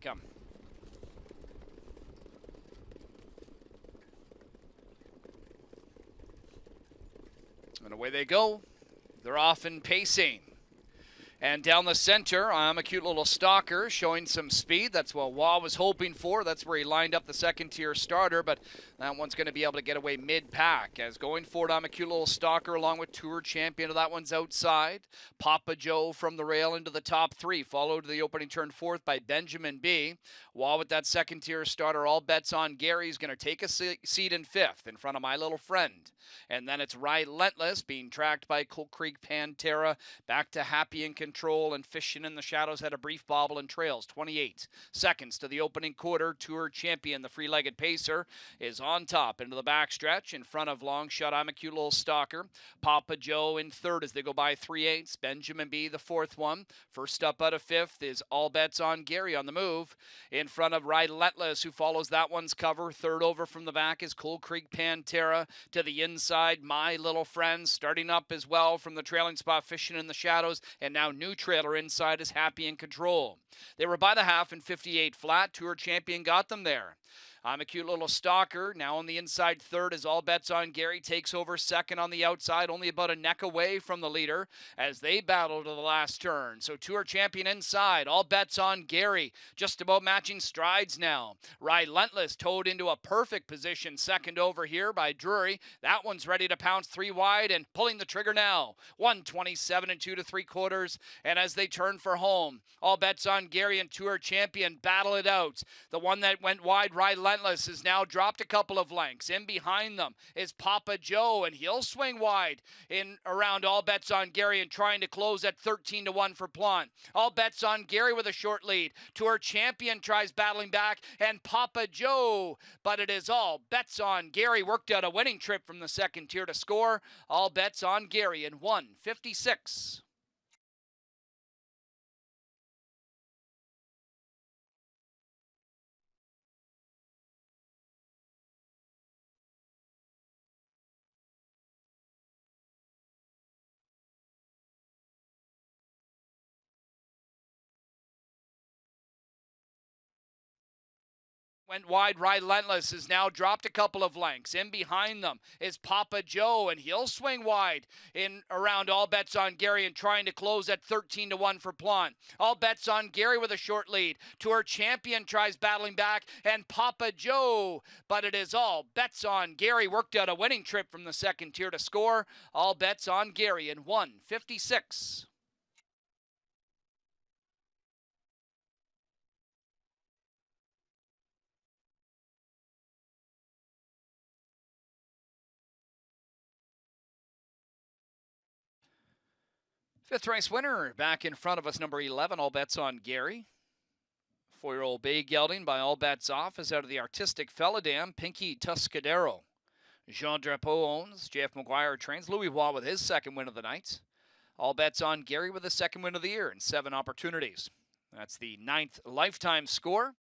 come. And away they go. They're off and pacing. And down the center, I'm a cute little stalker showing some speed. That's what Wah was hoping for. That's where he lined up the second-tier starter, but that one's going to be able to get away mid-pack. As going forward, I'm a cute little stalker along with Tour Champion. That one's outside. Papa Joe from the rail into the top three, followed to the opening turn fourth by Benjamin B. Wah with that second-tier starter. All bets on Gary's going to take a seat in fifth in front of My Little Friend. And then it's Relentless being tracked by Cold Creek Pantera. Back to Happy and Control, and Fishing in the Shadows had a brief bobble and trails 28 seconds to the opening quarter. Tour Champion, the free-legged pacer, is on top into the backstretch in front of Long Shot. I'm a cute little stalker. Papa Joe in third as they go by 3/8. Benjamin B, the fourth one. First up out of fifth is All Bets on Gary on the move in front of Relentless, who follows that one's cover. Third over from the back is Cold Creek Pantera. To the inside, My Little Friend starting up as well from the trailing spot, Fishing in the Shadows, and now new trailer inside is Happy in Control. They were by the half in 58 flat. Tour Champion got them there. I'm a cute little stalker. Now on the inside third as All Bets on Gary takes over second on the outside, only about a neck away from the leader as they battle to the last turn. So Tour Champion inside. All Bets on Gary just about matching strides now. Relentless towed into a perfect position second over here by Drury. That one's ready to pounce three wide and pulling the trigger now. 127 and 2 3/4. And as they turn for home, All Bets on Gary and Tour Champion battle it out. The one that went wide, Relentless, has now dropped a couple of lengths. In behind them is Papa Joe, and he'll swing wide in around All Bets on Gary and trying to close at 13-1 for Plant. All Bets on Gary with a short lead. Tour Champion tries battling back, and Papa Joe, but it is All Bets on Gary. Worked out a winning trip from the second tier to score. All Bets on Gary in 1:56. Went wide, Relentless has now dropped a couple of lengths. In behind them is Papa Joe, and he'll swing wide in around All Bets on Gary and trying to close at 13-1 for Plant. All Bets on Gary with a short lead. Tour Champion tries battling back, and Papa Joe, but it is All Bets on Gary. Worked out a winning trip from the second tier to score. All Bets on Gary in 1:56. Fifth race winner back in front of us, number 11, All Bets on Gary. 4-year-old bay gelding by All Bets Off is out of the Artistic Fella Dam, Pinky Tuscadero. Jean Drapeau owns, JF McGuire trains, Louis Waugh with his second win of the night. All Bets on Gary with the second win of the year in 7 opportunities. That's the 9th lifetime score.